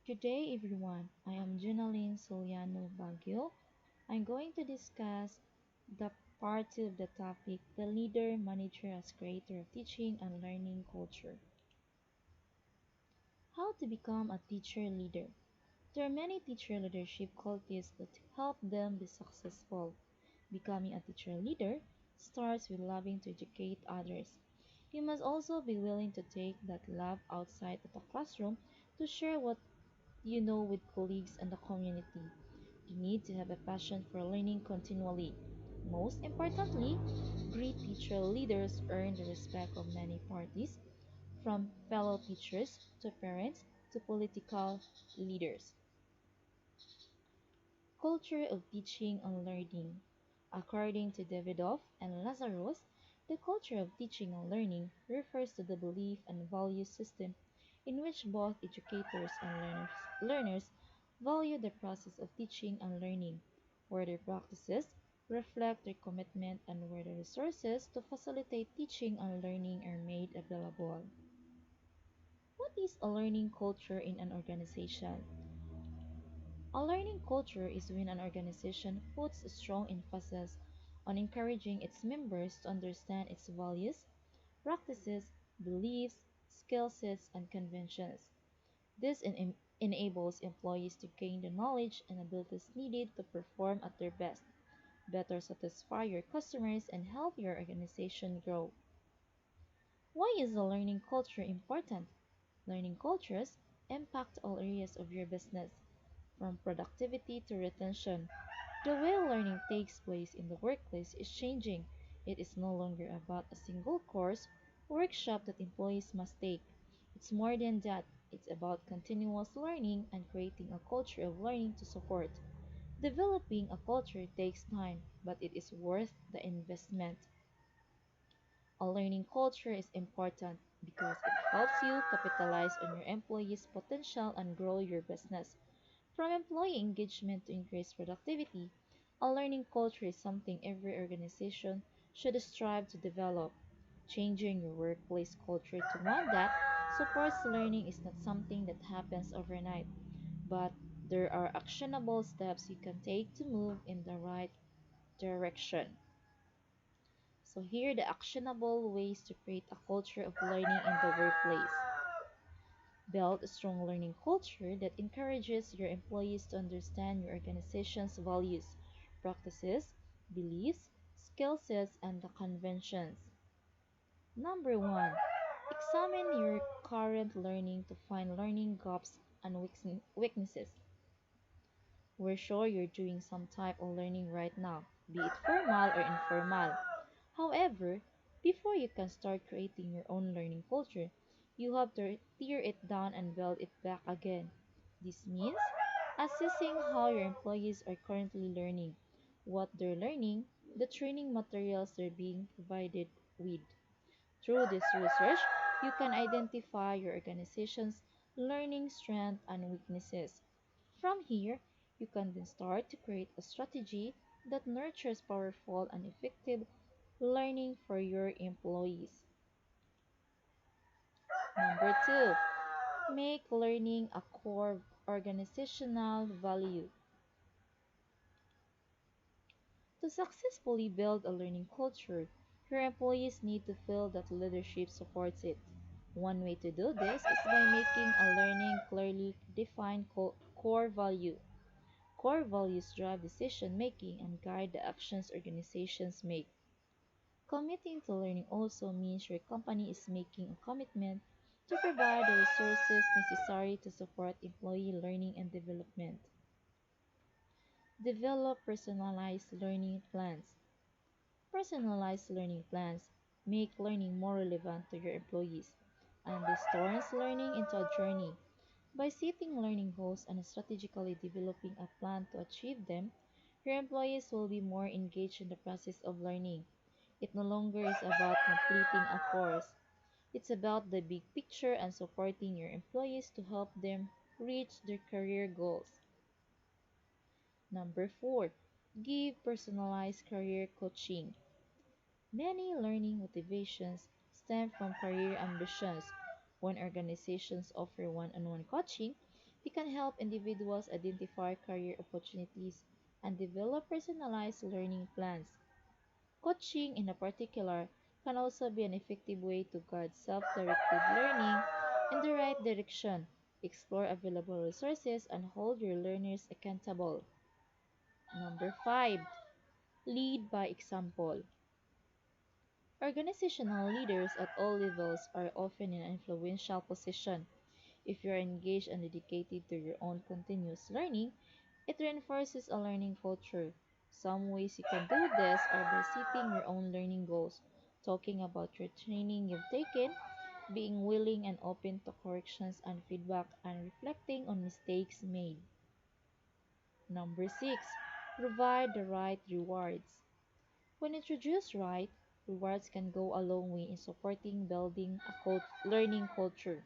Good day, everyone. I am Junaline Soliano Baguio. I'm going to discuss the part two of the topic, the leader manager as creator of teaching and learning culture. How to become a teacher leader. There are many teacher leadership qualities that help them be successful. Becoming a teacher leader starts with loving to educate others. You must also be willing to take that love outside of the classroom to share what you know with colleagues and the community. You need to have a passion for learning continually. Most importantly, great teacher leaders earn the respect of many parties, from fellow teachers to parents to political leaders. Culture of teaching and learning. According to Davidoff and Lazarus, the culture of teaching and learning refers to the belief and value system in which both educators and learners value the process of teaching and learning, where their practices reflect their commitment and where the resources to facilitate teaching and learning are made available. What is a learning culture in an organization? A learning culture is when an organization puts a strong emphasis on encouraging its members to understand its values, practices, beliefs, skill sets, and conventions. This enables employees to gain the knowledge and abilities needed to perform at their best, better satisfy your customers, and help your organization grow. Why is the learning culture important? Learning cultures impact all areas of your business, from productivity to retention. The way learning takes place in the workplace is changing. It is no longer about a single course or workshop that employees must take. It's more than that. It's about continuous learning and creating a culture of learning to support. Developing a culture takes time, but it is worth the investment. A learning culture is important because it helps you capitalize on your employees' potential and grow your business. From employee engagement to increased productivity, a learning culture is something every organization should strive to develop. Changing your workplace culture to one that supports learning is not something that happens overnight, but there are actionable steps you can take to move in the right direction. So here are the actionable ways to create a culture of learning in the workplace. Build a strong learning culture that encourages your employees to understand your organization's values, practices, beliefs, skill sets, and the conventions. Number one, examine your current learning to find learning gaps and weaknesses. We're sure you're doing some type of learning right now, be it formal or informal. However, before you can start creating your own learning culture, you have to tear it down and build it back again. This means assessing how your employees are currently learning, what they're learning, the training materials they're being provided with. Through this research, you can identify your organization's learning strengths and weaknesses. From here, you can then start to create a strategy that nurtures powerful and effective learning for your employees. Number two, make learning a core organizational value. To successfully build a learning culture, your employees need to feel that leadership supports it. One way to do this is by making a learning clearly defined core value. Core values drive decision making and guide the actions organizations make. Committing to learning also means your company is making a commitment to provide the resources necessary to support employee learning and development. Develop personalized learning plans. Personalized learning plans make learning more relevant to your employees and this turns learning into a journey. By setting learning goals and strategically developing a plan to achieve them, your employees will be more engaged in the process of learning. It no longer is about completing a course. It's about the big picture and supporting your employees to help them reach their career goals. Number four, give personalized career coaching. Many learning motivations stem from career ambitions. When organizations offer one on one coaching, They can help individuals identify career opportunities and develop personalized learning plans. Coaching, in a particular, can also be an effective way to guide self-directed learning in the right direction, explore available resources, and hold your learners accountable. Number 5. Lead by example. Organizational leaders at all levels are often in an influential position. If you are engaged and dedicated to your own continuous learning, it reinforces a learning culture. Some ways you can do this are by setting your own learning goals, talking about your training you've taken, being willing and open to corrections and feedback, and reflecting on mistakes made. Number 6. Provide the right rewards. When introduced right, rewards can go a long way in supporting building a learning culture.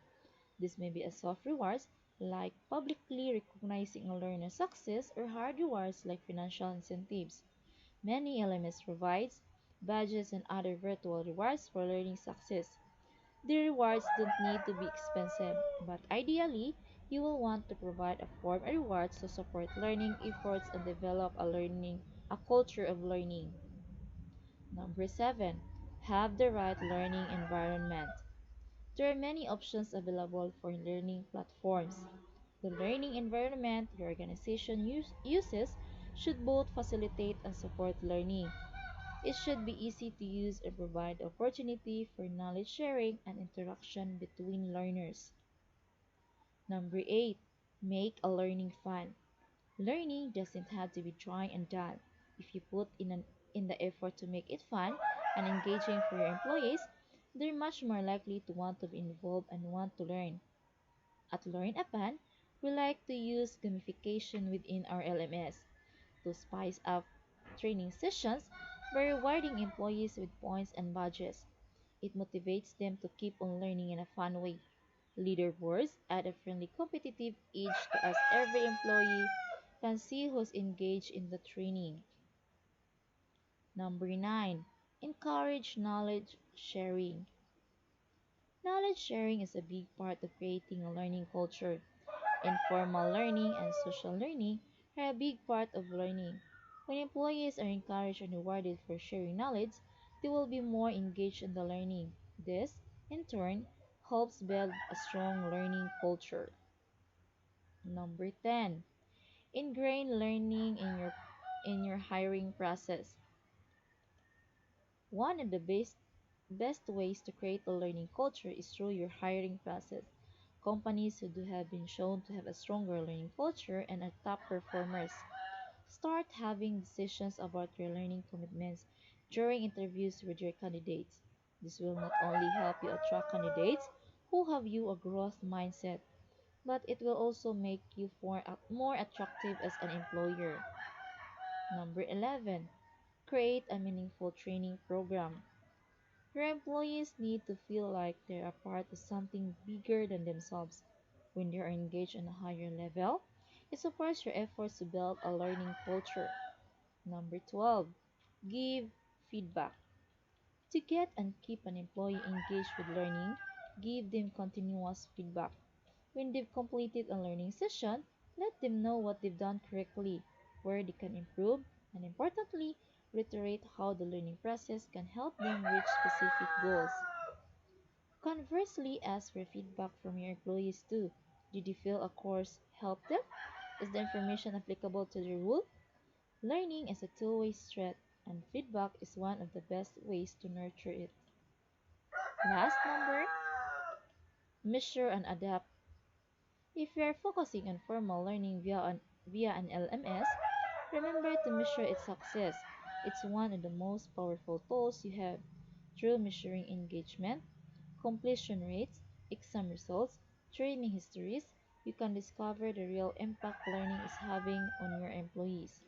This may be a soft rewards like publicly recognizing a learner's success or hard rewards like financial incentives. Many LMS provides badges and other virtual rewards for learning success. The rewards don't need to be expensive, but ideally, you will want to provide a form of rewards to support learning efforts and develop a culture of learning. Number 7. Have the right learning environment. There are many options available for learning platforms. The learning environment your organization uses should both facilitate and support learning. It should be easy to use and provide opportunity for knowledge sharing and interaction between learners. Number 8. Make a learning fun. Learning doesn't have to be dry and dull. If you put in the effort to make it fun and engaging for your employees, they're much more likely to want to be involved and want to learn. At Learn Apan, we like to use gamification within our LMS to spice up training sessions by rewarding employees with points and badges. It motivates them to keep on learning in a fun way. Leaderboards add a friendly competitive edge to as every employee can see who's engaged in the training. Number 9. Encourage knowledge sharing. Knowledge sharing is a big part of creating a learning culture. Informal learning and social learning are a big part of learning. When employees are encouraged and rewarded for sharing knowledge, they will be more engaged in the learning. This, in turn, helps build a strong learning culture. Number 10. Ingrain learning in your hiring process. One of the best ways to create a learning culture is through your hiring process. Companies who do have been shown to have a stronger learning culture and are top performers. Start having decisions about your learning commitments during interviews with your candidates. This will not only help you attract candidates who have you a growth mindset, but it will also make you more attractive as an employer. Number 11. Create a meaningful training program. Your employees need to feel like they are part of something bigger than themselves. When they are engaged on a higher level, it supports your efforts to build a learning culture. Number 12. Give feedback. To get and keep an employee engaged with learning, give them continuous feedback. When they've completed a learning session, let them know what they've done correctly, where they can improve, and importantly, reiterate how the learning process can help them reach specific goals. Conversely, ask for feedback from your employees too. Did you feel a course helped them? Is the information applicable to their role? Learning is a two-way street, and feedback is one of the best ways to nurture it. Last number, measure and adapt. If you are focusing on formal learning via an LMS, remember to measure its success. It's one of the most powerful tools you have. Through measuring engagement, completion rates, exam results, training histories, you can discover the real impact learning is having on your employees.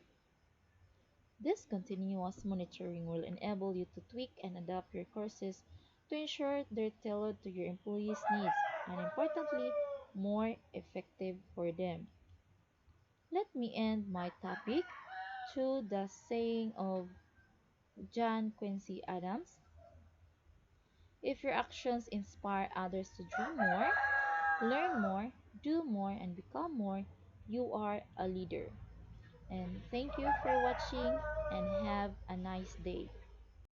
This continuous monitoring will enable you to tweak and adapt your courses to ensure they're tailored to your employees' needs and, importantly, more effective for them. Let me end my topic to the saying of John Quincy Adams: if your actions inspire others to dream more, learn more, do more, and become more, you are a leader. And thank you for watching and have a nice day.